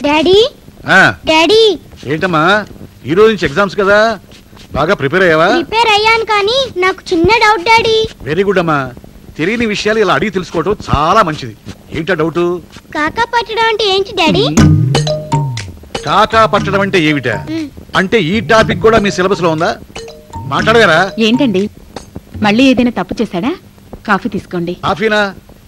Daddy daddy ఏంటమ్మా ఈ రోజు నుంచి ఎగ్జామ్స్ కదా, బాగా ప్రిపేర్ అయ్యావా? ప్రిపేర్ అయ్యాను కానీ నాకు చిన్న డౌట్ డాడీ. వెరీ గుడ్ అమ్మా, తెలియని విషయాలు ఇలా అడిగి తెలుసుకోవటం చాలా మంచిది. ఏంటా డౌట్? కాకా పట్టడం అంటే ఏంటి డాడీ? కాకా పట్టడం అంటే ఏమిటా? అంటే ఈ టాపిక్ కూడా మీ సిలబస్ లో ఉందా? మాట్లాడగారా? ఏంటండి మళ్ళీ ఏదైనా తప్పు చేశాడా? కాఫీ తీసుకోండి. కాఫీనా?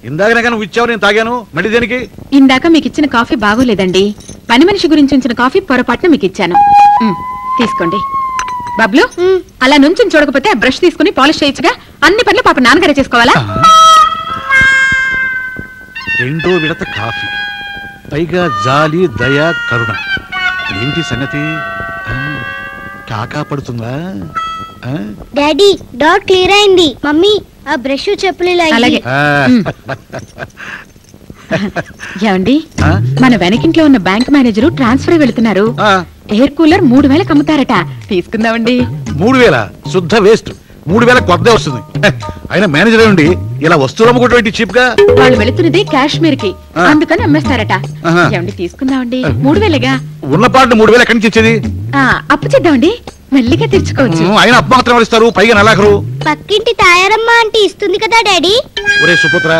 ఇందాకనే కానీ ఇచ్చావు, నేను తాగాను. మళ్ళీ దేనికి? ఇందాక మీకు ఇచ్చిన కాఫీ బాగోలేదండి. పని మనిషి గురించి ఉంచిన కాఫీ పొరపాటున మీకు ఇచ్చాను. తీసుకోండి. బాబ్లు అలా నుంచి చూడకపోతే బ్రష్ తీసుకుని పాలిష్ చేయొచ్చుగా. అన్ని పనులు పాప నాన్నగారే చేసుకోవాలా? రెండో విడత కాఫీ, పైగా జాలి, దయ, కరుణ. ఏంటి సంగతి? కాకా పడుతుందా? డాడీ డౌట్ క్లియర్ అయింది. మమ్మీ ఆ బ్రష్ చెప్పులు అలాగే. ఏమండి మన వెనకింట్లో ఉన్న బ్యాంక్ మేనేజరు ట్రాన్స్ఫర్ వెళుతున్నారు. ఎయిర్ కూలర్ 3000 అమ్ముతారట, తీసుకుందామండి. 3000? శుద్ధ వేస్ట్. 3000 కొద్దే వస్తుంది. అయినా మేనేజర్ ఉండి ఇలా వస్తువులు అమ్ముకోవడం చీప్ గా. వాళ్ళు వెళుతున్నది కాశ్మీర్ కి, అందుకని అమ్మేస్తారట. ఏమండి తీసుకుందామండి. 3000గా ఉన్న పాటు 3000 ఎక్కడి నుంచి ఇచ్చేది? అప్పు చేద్దామండి, మెల్లిగా తెచ్చుకోవచ్చు. ఆయన అప్పు మాత్రం ఇస్తారు, పైగా నెలాఖరు. పక్కింటి తాయారమ్మ అంటే ఇస్తుంది కదా డాడీ. ఒరే సుపుత్ర,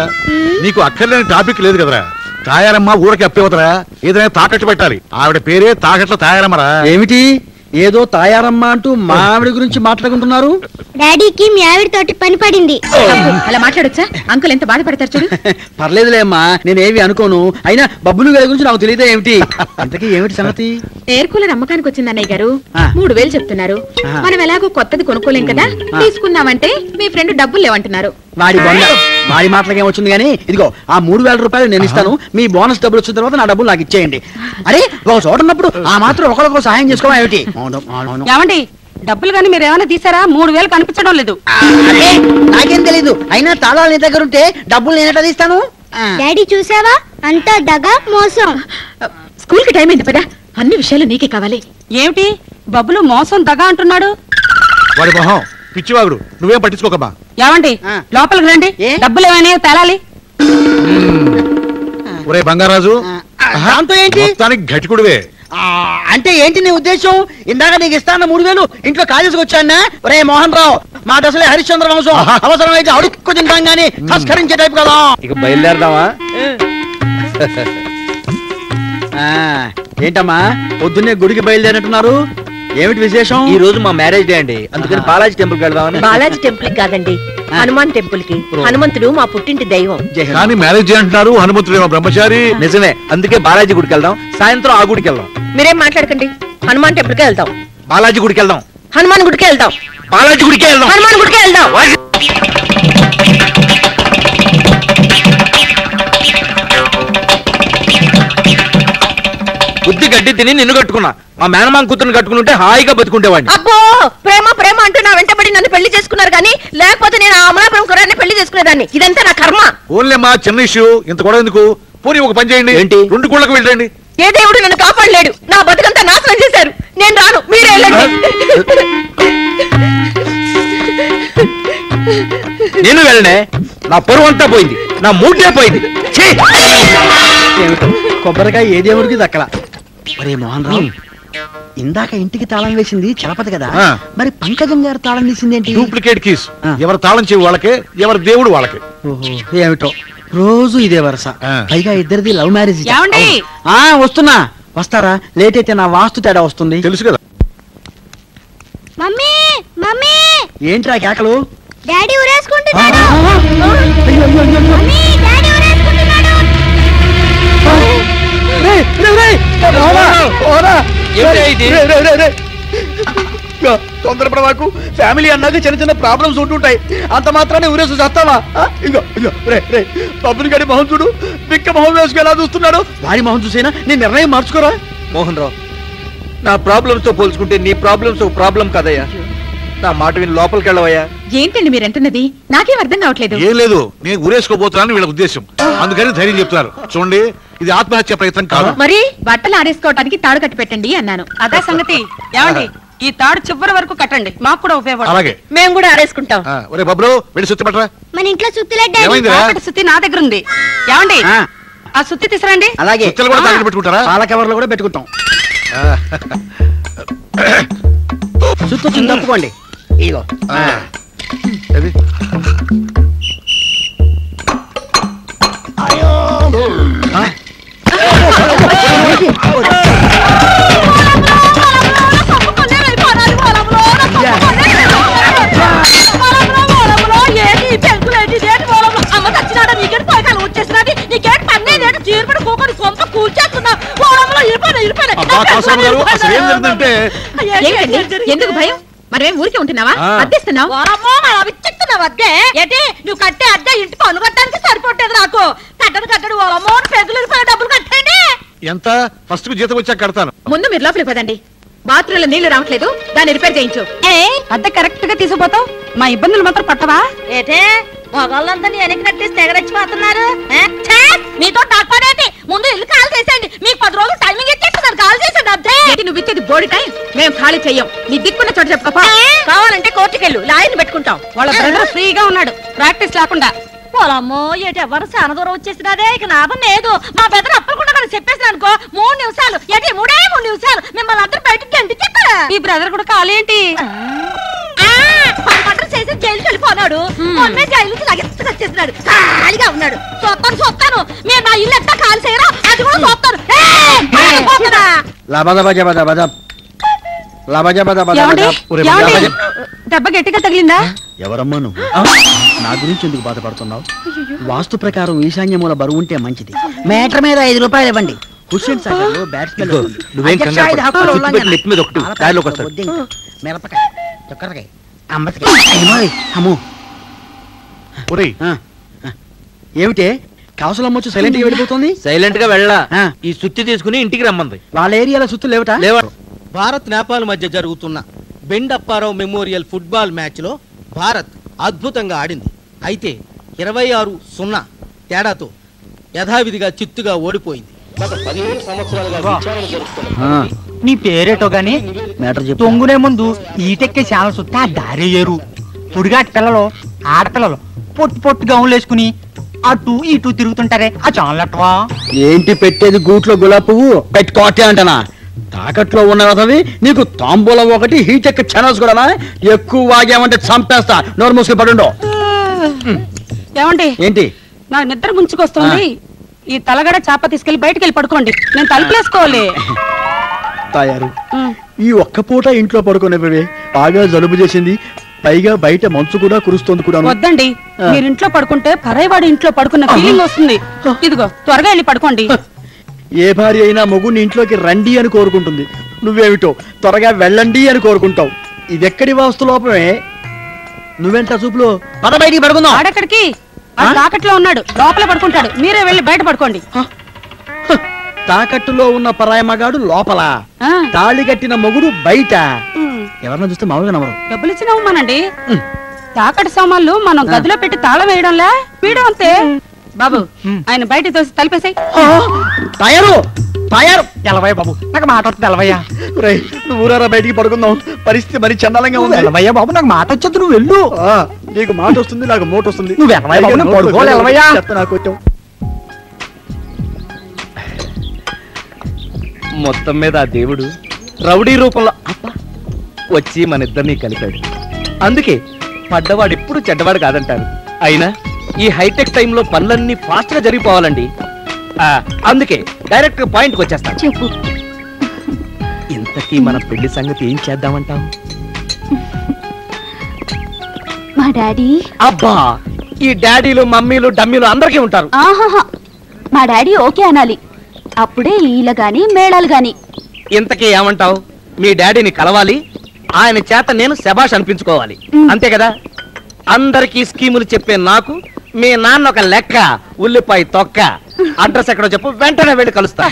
నీకు అక్కర్లేని టాపిక్ లేదు కదరా. తాయారమ్మ ఊరికి అప్పేవతరా, ఏదైనా తాకట్టు పెట్టాలి. ఆవిడ పేరే తాకట్ల తాయారమ్మరా. ఏమిటి ఏదో తాయారమ్మ అంటూ మా ఆవిడ గురించి మాట్లాడుకుంటున్నారు? డాడీకి మీ ఆవిడ తోటి పని పడింది. అలా మాట్లాడొచ్చా? అంకుల్ ఎంత బాధపడతారు చూడు. పర్లేదులే అమ్మా, నేనేవి అనుకోను. అయినా బబ్బులు గారి గురించి నాకు తెలియదే ఏమిటి? అంతకీ ఏమిటి సంగతి? ఎయిర్ కూలర్ అమ్మకానికి వచ్చింది అన్నయ్య గారు. 3000 చెప్తున్నారు. మనం ఎలాగో కొత్తది కొనుక్కోలేం కదా, తీసుకుందామంటే మీ ఫ్రెండ్ డబ్బులు లేవంటున్నారు. వాడి మాటలకి ఏమొచ్చింది కానీ, ఇదిగో ఆ 3000 రూపాయలు నేను ఇస్తాను. మీ బోనస్ డబ్బులు వచ్చిన తర్వాత నా డబ్బులు నాకు ఇచ్చేయండి. అరే ఒక చోట ఉన్నప్పుడు ఆ మాత్రం ఒకరికొక సహాయం చేసుకోవడం ఏమిటి? ఏమండి డబ్బులు కానీ మీరు ఏమైనా తీసారా? 3000 కనిపించడం లేదు. నాకేం తెలీదు. అయినా తాళాలు నీ దగ్గర ఉంటే డబ్బులు నేనెట్లా తీస్తాను? డాడీ చూసావా, అంతా దగా మోసం. స్కూల్ కి టైం అయింది పదా, అన్ని విషయాలు నీకే కావాలి. ఏమిటి బబ్బులు మోసం దగా అంటున్నాడు? వాడి మొహం పిచ్చివాగుడు, నువ్వేం పట్టించుకోకమ్మా. ఏమండి లోపలికి రండి, డబ్బులు ఏమైనా తేలాలి. ఒరే బంగారాజు, దాంతో ఏంటి? మొత్తానికి ఘటికుడివే. అంటే ఏంటి నీ ఉద్దేశం? ఇందాక నీకు ఇస్తాను 3000 ఇంట్లో కాజేసుకు వచ్చానా? ఒరే మోహన్ రావు, మా దశలే హరిశ్చంద్ర వంశం. అవసరమైతే అడుక్కు తింటాం గానీ తస్కరించే టైపు కదా. ఇక బయలుదేరదామా? ఏంటమ్మా పొద్దున్నే గుడికి బయలుదేరినట్టున్నారు? ఏమిటి విశేషం? ఈ రోజు మా మ్యారేజ్ డే అండి, అందుకని బాలాజీ టెంపుల్ కి వెళ్దామని. బాలాజీ టెంపుల్ కాదండి, హనుమాన్ టెంపుల్ కి. హనుమంతుడు మా పుట్టింటి దైవం. కానీ మ్యారేజ్ డే అంటున్నారు, హనుమంతుడేమో బ్రహ్మచారి. నిజమే, అందుకే బాలాజీ గుడికి వెళ్దాం. సాయంత్రం ఆ గుడికి వెళ్దాం. మీరేం మాట్లాడకండి, హనుమాన్ టెంపుల్ కి వెళ్దాం. బాలాజీ గుడికి వెళ్దాం. హనుమాన్ గుడికి వెళ్దాం. బాలాజీ గుడికి వెళ్దాం. హనుమాన్ గుడికి వెళ్దాం. బుద్ధి గడ్డి తిని నిన్ను కట్టుకున్నా, మా మేనమామ కూతురుని కట్టుకుంటే హాయిగా బతుకుంటేవాడిని. అబ్బో ప్రేమ ప్రేమ అంటూ నా వెంటబడి నన్ను పెళ్లి చేసుకున్నారు కానీ, లేకపోతే నేను ఆ అమలాపురం కుర్రాన్ని పెళ్లి చేసుకునేదాన్ని. ఇదంతా నా కర్మ. ఓన్లేమ్మా చిన్న ఇష్యూ, ఇంత కూడా ఎందుకు? పోనీ ఒక పని చేయండి. ఏంటి? 2 గుళ్ళకు వెళ్ళండి. ఏ దేవుడు నన్ను కాపాడలేడు, నా బతుకంతా నాశనం చేశారు. నేను రాను, మీరే వెళ్ళండి. నేను వెళ్ళనే, నా పరువు అంతా పోయింది, నా మూటే పోయింది. కొబ్బరికాయ ఏ దేవుడికి దక్కల. ఒరే మోహన్ రావు, ఇందాక ఇంటికి తాళం వేసింది చలపతి కదా, మరి పంకజం గారు తాళం తీసింది ఏంటి? Duplicate keys. ఎవరు తాళం చెవి వాళ్ళకే, ఎవరు దేవుడు వాళ్ళకే. ఏమిటో రోజు ఇదే వరస. పైగా ఇద్దరిది లవ్ మ్యారేజ్. వస్తున్నా. వస్తారా? లేట్ అయితే నా వాస్తు తేడా వస్తుంది. తెలుసు కదా. మమ్మీ మమ్మీ ఏంట్రా కేకలు? డాడీ ఊరేసుకుంటున్నాడు. మమ్మీ డాడీ ఊరేసుకుంటున్నాడు. తొందరపడవాకు. ఫ్యామిలీ అన్నాక చిన్న చిన్న ప్రాబ్లమ్స్ ఉంటుంటాయి, అంత మాత్రాన్ని ఊరేసు చేస్తావా? ఇగో ఇగో రే రే పబ్బుని గడి మొహం చూడు, పిక్క మొహం వేసుకు ఎలా చూస్తున్నాడు. వారి మొహం చూసైనా నీ నిర్ణయం మార్చుకోరా? మోహన్ రావు, నా ప్రాబ్లమ్స్ తో పోల్చుకుంటే నీ ప్రాబ్లమ్స్ ఒక ప్రాబ్లం కదయ్యా. నా మాట విని లోపలికి వెళ్ళవయ్యా. ఏంటండి మీరంటున్నది? నాకేం అర్థం కావట్లేదు. ఏం లేదు, నేను ఊరేసుకోబోతున్నాను వీళ్ళ ఉద్దేశం, అందుకని ధైర్యం చెప్తున్నారు. చూడండి, ఇది ఆత్మహత్య ప్రయత్నం కాదు. మరి బట్టలు ఆరేసుకోవడానికి తాడు కట్టి పెట్టండి అన్నాను. అదే సంగతి. ఏమండి ఈ తాడు చివరి వరకు కట్టండి, మాకు కూడా ఉపయోగపడుతుంది. అలాగే, మేము కూడా ఆరేసుకుంటాం. ఒరే బబ్లు, వెళ్ళి సుత్తి పట్టరా. మన ఇంట్లో సుత్తిలే డాడీ. సుత్తి నా దగ్గర ఉంది. ఏమండి ఆ సుత్తి తీసుకురండి. అలాగే సుత్తలు కూడా తాకట్టు పెట్టుకుంటారా? పాల కవర్లు కూడా పెట్టుకుంటాం. సుత్తు వచ్చింది తప్పుకోండి. ఇగో అది ఎందుకు భయం? మరేం ఊరికే ఉంటున్నావా? అద్దెస్తున్నావు? అద్దే ఏంటి? నువ్వు కట్టే అద్దె ఇంటికి అనుకట్టడానికి సరిపోతుంది. నాకు కట్టడు ఓలమ్మో పెగులు డబ్బులు కట్టండి. ఎంత? ఫస్ట్ కు జీతం వచ్చాక కడతాను. ముందు మీరు లోపలికి పదండి. బాత్రూమ్ లో నీళ్లు రావట్లేదు, దాన్ని రిపేర్ చేయించు. అద్దె కరెక్ట్ గా తీసుకుపోతావు, మా ఇబ్బందులు మాత్రం పట్టవా? ఏటే మగవాళ్ళందరినీ వెనక్కి నట్టేసి తెగరచ్చిపోతున్నారు. మీతో టాక్పడేది. ముందు ఇల్లు కాల్ చేసేయండి. మీకు 10 రోజులు టైమింగ్ ఇచ్చేస్తున్నారు. కాల్ చేసేయండి. అద్దె నువ్వు ఇచ్చేది బోడి టైం, మేము ఖాళీ చెయ్యం. నీ దిక్కున్న చోట చెప్పుకోపా. కావాలంటే కోర్టుకెళ్ళు, లాయర్ని పెట్టుకుంటాం. వాళ్ళ బ్రదర్ ఫ్రీగా ఉన్నాడు, ప్రాక్టీస్ లేకుండా. పొలమ్మో ఏటి ఎవరు చాలా దూరం వచ్చేసినారే, ఇక నాదం లేదు. మా బెదర్ అప్పకుండా కానీ చెప్పేసిన అనుకో 3 నిమిషాలు ఏటి 3 నిమిషాలు మిమ్మల్ని అందరూ బయటకు గంటి చెప్తారా? ఈ బ్రదర్ కూడా ఖాళీ ఏంటి? పని చేసి జైలుకి వెళ్ళిపోన్నాడు. మొన్నే జైలుకి లగెత్తుగా వచ్చేసినాడు. ఖాళీగా ఉన్నాడు. చూస్తాను మీరు నా ఇల్లు ఎట్టా ఖాళీ చేయరా అది కూడా చూస్తాను. దెబ్బ గట్టిగా తగిలిందా? ఎవరమ్మా నువ్వు? నా గురించి ఎందుకు బాధపడుతున్నావు? వాస్తు ప్రకారం ఈశాన్య మూల బరువు ఉంటే మంచిది. మీటర్ మీద 5 రూపాయలు ఇవ్వండి. హుస్సేన్ సాగర్ లో బ్యాట్స్మెన్ మిరపకాయ, చొక్కరకాయ, అంబతికాయ. అమ్మో ఏమిటే కవసలమ్మొచ్చు సైలెంట్ గా వెళ్ళిపోతుంది? సైలెంట్ గా వెళ్ళా, ఈ సుత్తి తీసుకుని ఇంటికి రమ్మంది. వాళ్ళ ఏరియాలో సుత్తులు లేవట? లేవ. భారత్ నేపాల్ మధ్య జరుగుతున్న bend Apparao memorial football match లో భారత్ అద్భుతంగా ఆడింది. అయితే 26-0 తేడాతో యథావిధిగా చిత్తుగా ఓడిపోయింది. గత 15 సంవత్సరాలుగా విచారణ జరుగుతున్నది. నీ పేరేటో గాని తొంగునే ముందు ఈటెక్కే చాలా సుత్తా దారి ఏరు. పొడిగాటి పిల్లలు ఆడపిల్లలు పొట్టు గౌన్లు వేసుకుని అటు ఇటు తిరుగుతుంటారే, ఆ చాలట్వా ఏంటి పెట్టేది? గూట్లో గులాబీ పువ్వు పెట్టుకోటే అంటనా? తాకట్లో ఉన్నవి నీకు తాంబూలం ఒకటి, హీటెక్ ఛానల్స్ కూడా. ఎక్కువ వాగామంటే చంపేస్తా. నోరు మూసుకు పడుండో. ఏమండి? ఏంటి? నా నిద్ర ముంచుకొస్తుంది. ఈ తలగడ చాప తీసుకెళ్లి బయటకు వెళ్ళి పడుకోండి, నేను తలుపులేసుకోవాలి. తయారు ఈ ఒక్క పూట ఇంట్లో పడుకునేవే బాగా జలుబు చేసింది. పైగా బయట మంచు కూడా కురుస్తోంది కూడా. వద్దండి, మీరు ఇంట్లో పడుకుంటే పరైవాడి ఇంట్లో పడుకున్న ఫీలింగ్ వస్తుంది. ఇదిగో త్వరగా వెళ్ళి పడుకోండి. ఏ భార్య అయినా మొగుని ఇంట్లోకి రండి అని కోరుకుంటుంది. నువ్వేమిటో త్వరగా వెళ్ళండి అని కోరుకుంటావు. ఇదెక్కడి వాస్తు లోపమే? నువ్వెంట చూపులో పద బయటికి పడుకుందాం. ఆడెక్కడికి? తాకట్లో ఉన్నాడు, లోపల పడుకుంటాడు. మీరే వెళ్ళి బయట పడుకోండి. తాకట్టులో ఉన్న పరాయ మగాడు లోపల, తాళి కట్టిన మొగుడు బయట. ఎవరన్నా చూస్తే మామూలుగా నమ్మరు. డబ్బులు ఇచ్చి నవ్వమానండి. తాకట్టు సామాన్లు మనం గదిలో పెట్టి తాళం వేయడంలా వీడు అంతే. బాబు ఆయన బయట తోసి తలిపేసాయి. ఎలవయ్య బాబు, నాకు మాట వస్తుంది. ఎలవయ్యా నువ్వు ఊరారా బయటికి పడుకుందాం. పరిస్థితి మరి చండాలంగా ఉంది. ఎలవయ్య బాబు, నాకు మాట వచ్చేది, నువ్వు వెళ్ళు. నీకు మాట వస్తుంది, నాకు మోట వస్తుంది. నువ్వు ఎలవయ్య బాబు, నేను పడుకోవాలి. ఎలవయ్యా నాకు మొత్తం మీద ఆ దేవుడు రౌడీ రూపంలో వచ్చి మన ఇద్దరినీ కలిపాడు. అందుకే పడ్డవాడు ఎప్పుడు చెడ్డవాడు కాదంటారు. అయినా ఈ హైటెక్ టైంలో పనులన్నీ ఫాస్ట్ గా జరిగిపోవాలండి. అందుకే డైరెక్ట్ పాయింట్కి వచ్చేస్తాను. చెప్పు. ఇంతకీ మన పెళ్లి సంగతి ఏం చేద్దామంటావు? మా డాడీ. అబ్బా, ఈ డాడీలు మమ్మీలు డమ్మీలు అందరికీ ఉంటారు. ఆహాహా, మా డాడీ ఓకే అనాలి, అప్పుడే ఈల గాని మేళాలు గాని. ఇంతకీ ఏమంటావు? మీ డాడీని కలవాలి, ఆయన చేత నేను శబాష్ అనిపించుకోవాలి, అంతే కదా? అందరికీ స్కీములు చెప్పే నాకు మీ నాన్న ఒక లెక్క, ఉల్లిపాయ తొక్క. అడ్రస్ ఎక్కడో చెప్పు, వెంటనే వెళ్ళి కలుస్తా.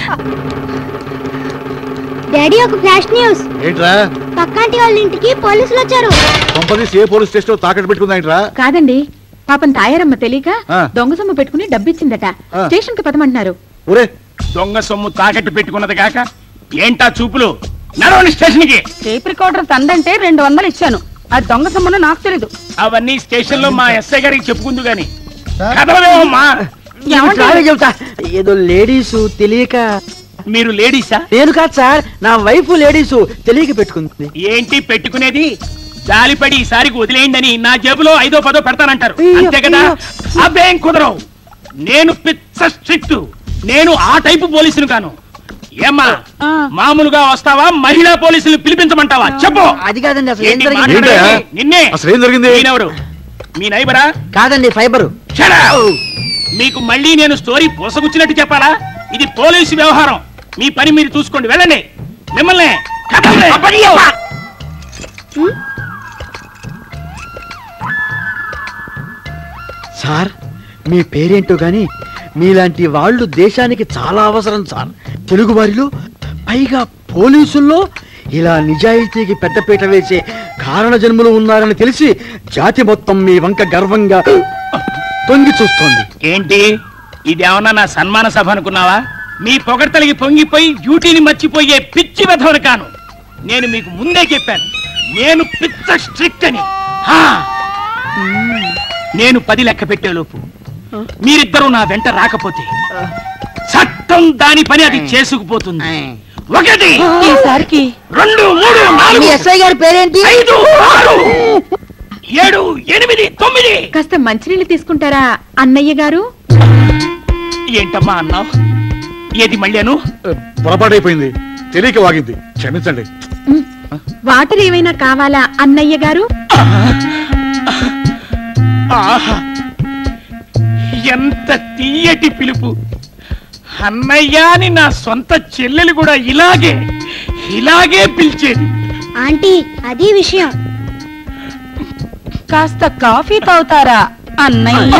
డాడీ ఒక ఫ్లాష్ న్యూస్. ఏంట్రా? పక్కంటి వాళ్ళ ఇంటికి పోలీసులు వచ్చారు. కంపల్సరీ ఏ పోలీస్ స్టేషన్ తాకట్టు పెట్టుకుందా? కాదండి, పాపం తాయారమ్మ తెలియక దొంగ సొమ్ము పెట్టుకుని డబ్బిచ్చిందట. స్టేషన్ కి పదమంటున్నారు. ఒరే, దొంగ సొమ్ము తాకట్టు పెట్టుకున్నది కాక ఏంటా చూపులు? నడవండి స్టేషన్ కి. టేప్ రికార్డర్ తందంటే 200 ఇచ్చాను. ఆ దొంగ సొమ్మును నాకు తెలీదు. అవన్నీ స్టేషన్ లో మా ఎస్ఐ గారికి చెప్పుకుందు గాని కదలవేమమ్మా. చెబుతా ఏదో లేడీసు తెలియక. మీరు లేడీసా? నేను కాదు సార్, నా వైఫ్ లేడీసు తెలియక పెట్టుకుంది. ఏంటి పెట్టుకునేది? జాలిపడి ఈసారికి వదిలేయండి నా జేబులో 5ో 10ో పెడతానంటారు అంతే కదా? అవేం కుదరవు. నేను పిచ్చ స్ట్రిక్ట్. నేను ఆ టైపు పోలీసులు కాను. ఏమ్మా మామూలుగా వస్తావా, మహిళా పోలీసులు పిలిపించమంటావా? చెప్పు. అది కాదండి, అసలు ఏం నిన్నే. అసలు ఏం జరిగింది? నేనెవరు? మీ నైబరా? కాదండి, ఫైబరు. మీకు మళ్ళీ నేను స్టోరీ పోసగుచ్చినట్టు చెప్పాలా? ఇది పోలీసు వ్యవహారం. మీ పని మీరు చూసుకోండి, వెళ్ళండి. మిమ్మల్ని సార్, మీ పేరేంటో గాని మీలాంటి వాళ్ళు దేశానికి చాలా అవసరం సార్. తెలుగు వారిలో, పైగా పోలీసుల్లో ఇలా నిజాయితీకి పెద్దపీట వేసే కారణ జన్మలు ఉన్నారని తెలిసి జాతి మొత్తం మీ వంక గర్వంగా తొంగి చూస్తోంది. ఏంటి ఇదేమన్నా నా సన్మాన సభ అనుకున్నావా? మీ పొగడ్తలకి పొంగిపోయి డ్యూటీని మర్చిపోయే పిచ్చి వెధవను కాను. నేను మీకు ముందే చెప్పాను, నేను పిచ్చ స్ట్రిక్ట్ అని. నేను 10 లెక్క పెట్టేలోపు మీరిద్దరూ నా వెంట రాకపోతే చట్టం దాని పని అది చేసుకుపోతుంది. 1 ఈసారికి 2 3 4 ఎస్ఐ గారి పేరేంటి? 5 6 7 8 9. కాస్త మంచినీళ్ళు తీసుకుంటారా అన్నయ్య గారు? ఏంటమ్మా అన్నావు? ఏది మళ్ళాను? పొరపాటైపోయింది, తెలియక వాగింది, క్షమించండి. వాటర్ ఏమైనా కావాలా అన్నయ్య గారు? ఆహా, ఎంత తీయటి పిలుపు! అన్నయ్య అని నా సొంత చెల్లెలు కూడా ఇలాగే పిలిచేది. ఆంటీ, అది విషయం. కాస్త కాఫీ తాగుతారా అన్నయ్య?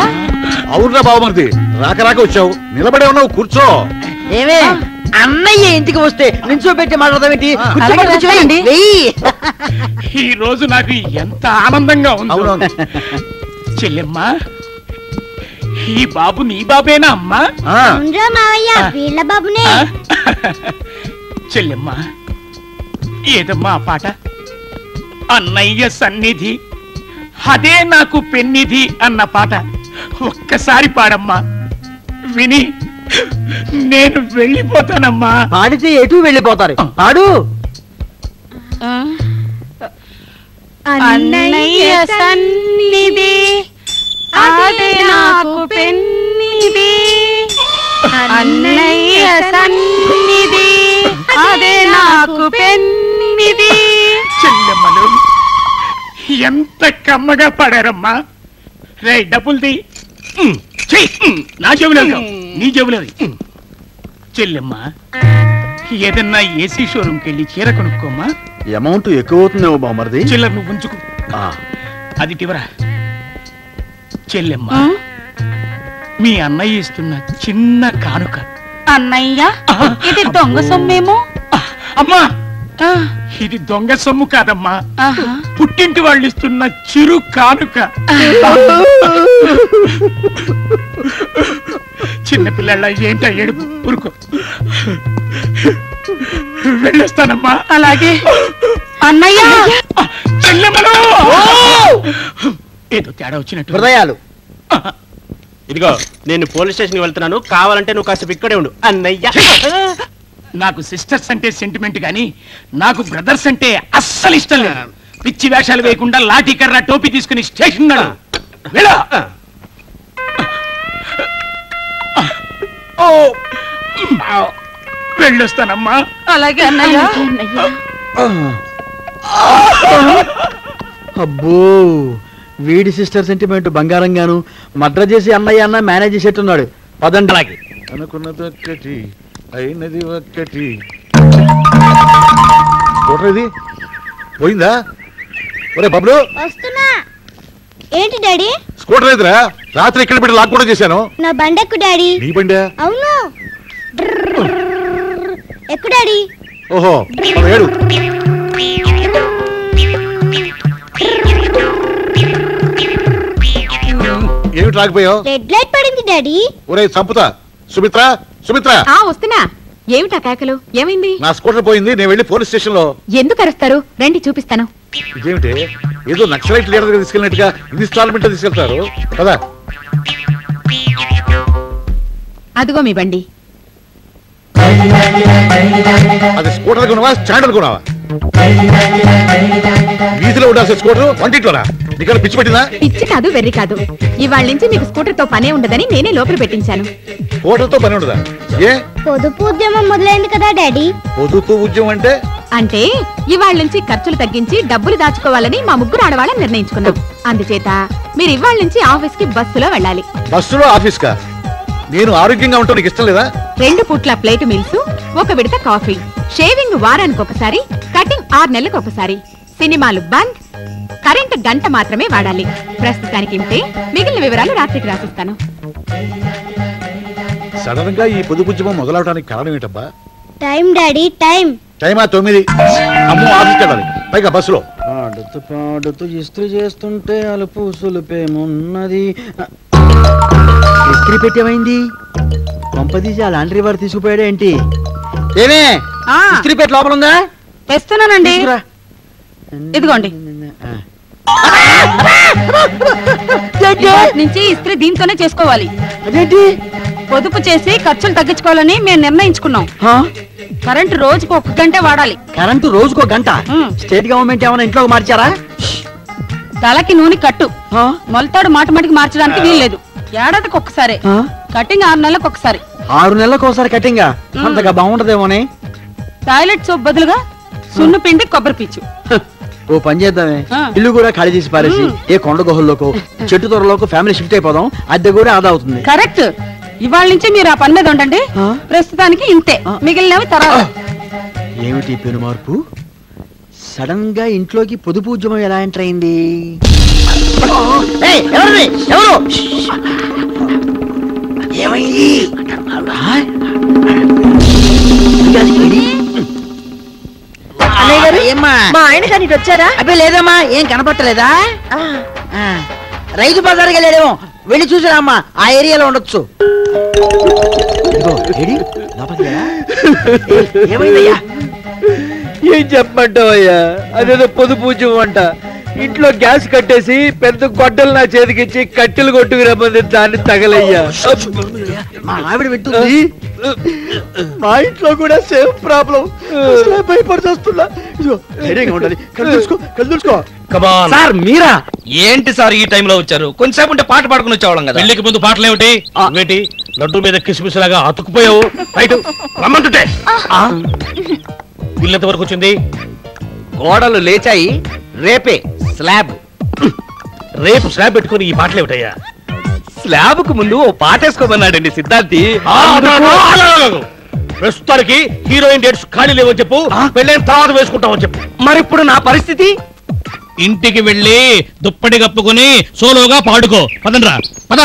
అవునరా బావమరిది, రాక వచ్చావు, నిలబడే ఉన్నావు, కూర్చో. ఏమే అన్నయ్య ఇంటికి వస్తే నించోబెట్టి మాట్లాడతావేంటి? ఈ రోజు నాకు ఎంత ఆనందంగా ఉంది. చెల్లెమ్మా, ఈ బాబు నీ బాబేనా అమ్మా? వీళ్ళ బాబునే. చెల్లెమ్మా, ఏదమ్మా ఆ పాట? అన్నయ్య సన్నిధి అదే నాకు పెన్నిధి అన్న పాట ఒక్కసారి పాడమ్మా, విని నేను వెళ్ళిపోతానమ్మా. పాడితే ఎటు వెళ్ళిపోతారు? పాడు. అన్నయ్య సన్నిధి అదే నాకు పెన్నిధి, అన్నయ్య సన్నిధి అదే నాకు పెన్నిధి. చెల్లెమ్మలు ఎంత కమ్మగా పాడారమ్మా. రే డబ్బుల్ది నా జేబులో నీ జేబులో. చెల్లెమ్మా, ఏదన్నా ఏసీ షోరూమ్కి వెళ్ళి చీర కొనుక్కోమ్మా. అమౌంట్ ఎక్కువ అవుతుందేమో బామర్ది. చిల్లర నువ్వు ఉంచుకో. అది టివరా. చెల్లెమ్మా, మీ అన్నయ్య ఇస్తున్న చిన్న కానుక. అన్నయ్య, ఇది దొంగ సొమ్మేమో. అమ్మా, ఇది దొంగ సొమ్ము కాదమ్మా, పుట్టింటి వాళ్ళు ఇస్తున్న చిరు కానుక. చిన్నపిల్లల ఏంటా ఏడుపు? ఊరుకో, వెళ్ళొస్తానమ్మా. అలాగే అన్నయ్య. చెల్లెమ్మలు, ఏదో తేడా వచ్చినట్టు. హృదయాలు. ఇదిగో, నేను పోలీస్ స్టేషన్ వెళ్తున్నాను, కావాలంటే నువ్వు కాసేపు ఇక్కడే ఉండు. అన్నయ్య, నాకు సిస్టర్స్ అంటే సెంటిమెంట్ గాని నాకు బ్రదర్స్ అంటే అస్సలు ఇష్టం లేదు. పిచ్చి వేషాలు వేయకుండా లాఠీ కర్ర టోపీ తీసుకుని స్టేషన్ వెళ్ళొస్తానమ్మా. అలాగే అన్నయ్య. అబ్బో, వీడి సిస్టర్ సెంటిమెంట్ బంగారంగాను మద్ర చేసి అన్నయ్య అన్న మేనేజ్ చేసేట్టున్నాడు. పదండి. అలాగే అనుకున్నది ఒక్కటి, అయినది ఒక్కటి. ఇది పోయిందా? ఒరే బబ్లు, వస్తున్నా. ఏంటి డాడీ? స్కూటర్ ఎదురా, రాత్రి ఇక్కడ పెట్టి లాక్ కూడా చేశాను. నా బండెక్కు డాడీ. నీ బండా? అవును. ఎక్కు డాడీ. ఓహో, ఏడు. ఏమిటి రాకపోయావు? రెడ్ లైట్ పడింది డాడీ. ఒరే చంపుతా. సుమిత్ర, సుమిత్ర. వస్తున్నా. ఏమిటా కేకలు? ఏమైంది? నా స్కూటర్ పోయింది, నేను వెళ్ళి పోలీస్ స్టేషన్ లో. ఎందుకు అరుస్తారు? రండి చూపిస్తాను. ఇదేమిటి, ఏదో నక్సలైట్ లీడర్ తీసుకెళ్ళినట్టుగా ఇన్స్టాల్మెంట్ తీసుకెళ్తారు కదా? అదిగో మీ బండి. అది స్కూటర్ కొనవా స్టాండర్డ్ కొనవా? వీధిలో ఉండాల్సిన స్కూటర్ వంటింట్లోనా? నీకన్నా పిచ్చి పెట్టిందా? పిచ్చి కాదు, వెర్రి కాదు. ఇవాళ నుంచి మీకు స్కూటర్ తో పనే ఉండదని నేనే లోపల పెట్టించాను. స్కూటర్తో పని ఉండదా? ఏ పొదుపు ఉద్యమం మొదలైంది కదా డాడీ. పొదుపు ఉద్యమం అంటే ఇవాళ నుంచి ఖర్చులు తగ్గించి డబ్బులు దాచుకోవాలని మా ముగ్గురు ఆడవాళ్ళని నిర్ణయించుకున్నాం. అందుచేత మీరు ఇవాళ నుంచి ఆఫీస్ కి బస్సులో వెళ్ళాలి. బస్సులో ఆఫీస్ కా? నేను ఆరోగ్యంగా ఉంటాను, నీకు ఇష్టం లేదా? 2 పూట్ల ప్లేట్ మీల్స్, 1 విడత కాఫీ, షేవింగ్ వారానికి ఒకసారి, కటింగ్ 6 నెలలకు ఒకసారి, సినిమాలు బంద్, కరెంటు గంట మాత్రమే వాడాలి. ప్రస్తుతానికి ఇంతే, మిగిలిన వివరాలు రాత్రికి రాసిస్తాను. సడన్ గా ఈ పొదుపు ఉద్యమం మొదలవడానికి కారణం ఏంటబ్బా? Time daddy, time. టైమా 9. అమ్మో ఆఫీస్కి వెళ్ళాలి, పైగా బస్సులో. పాడుతూ పాడుతూ ఇస్త్రీ చేస్తుంటే అలుపు సులుపేమున్నది. ఇస్త్రీ పెట్టేమైంది? పంపదీసి ఆ లాండ్రీ వారు తీసుకుపోయాడు ఏంటి? ఏమే ఇస్త్రీ పెట్టి లోపల ఉందా? తెస్తున్నానండి. ఇదిగోండి. నుంచి ఇస్త్రీ దీంతోనే చేసుకోవాలి. అదేంటి? పొదుపు చేసి ఖర్చులు తగ్గించుకోవాలని మేము నిర్ణయించుకున్నాం. కరెంటు రోజుకు 1 గంటే వాడాలి. కరెంటు రోజుకో గంట? స్టేట్ గవర్నమెంట్ ఏమైనా ఇంట్లో మార్చారా? తలకి నూనె కట్టు, మొలతాడు మాటికి మార్చడానికి వీల్లేదు. ఏడాదికి ఒక్కసారి, కటింగ్ 6 నెలలకు ఒకసారి. 6 నెలలకు ఒకసారి కటింగ్? అంతగా బాగుంటదేమోనే. టాయిలెట్ సోప్ బదులుగా సున్ను పిండి కొబ్బరి పీచు. ఓ పని చేద్దామే, ఇల్లు కూడా ఖాళీ చేసి పారేసి ఏ కొండ గుహల్లోకో చెట్టు తొరలోకి ఫ్యామిలీ షిఫ్ట్ అయిపోదాం. అద్దె కూడా ఆదా అవుతుంది. కరెక్ట్. ఇవాళ నుంచి మీరు ఆ పని మీద ఉండండి. ప్రస్తుతానికి ఇంతే, మిగిలినవి తర్వాత. ఏమిటి పెను మార్పు? సడన్ గా ఇంట్లోకి పొదుపు ఉద్యమం ఎలా ఎంటర్ అయింది? ఏమైంది? మా ఆయన కానీ వచ్చారా? అబ్బే లేదమ్మా, ఏం కనపట్టలేదా? రైతు బజార్కి వెళ్ళాడేమో, వెళ్ళి చూసారమ్మా. ఆ ఏరియాలో ఉండొచ్చు. ఏమైందయ్యా? ఏం చెప్పమంటావయ్యా, అదేదో పొదుపు ఉద్యమం అంట. ఇంట్లో గ్యాస్ కట్టేసి పెద్ద గొడ్డలు నా చేతికిచ్చి కట్టెలు కొట్టుకు రమ్మంది, దాన్ని తగలయ్యా. మా ఆవిడ వింటుంది. మా ఇంట్లో కూడా సేమ్ ప్రాబ్లం. భయపడుతున్నా. సార్ మీరా? ఏంటి సార్ ఈ టైంలో వచ్చారు? కొంచెంసేపు ఉంటే పాట పాడుకుని వచ్చేవాళ్ళం కదా. పెళ్లికి ముందు పాటలేమిటి? ఏంటి లడ్డు మీద కిసుమిసులాగా అతుకుపోయావు? రైట్ రమ్మంటుంటే ఇల్లు ఎంత వరకు వచ్చింది? గోడలు లేచాయి, రేపే స్లాబ్. రేపు స్లాబ్ పెట్టుకుని ఈ పాటలేమిటయ్యా? స్లాబ్ కు ముందు ఓ పాటేసుకోమన్నాడండి సిద్ధార్థి. ప్రస్తుతానికి హీరోయిన్ డేట్స్ ఖాళీ లేవని చెప్పు, పెళ్ళైన తర్వాత వేసుకుంటామని చెప్పు. మరిప్పుడు నా పరిస్థితి? ఇంటికి వెళ్ళి దుప్పటి కప్పుకొని సోలోగా పాడుకో. పదండ్రా పద.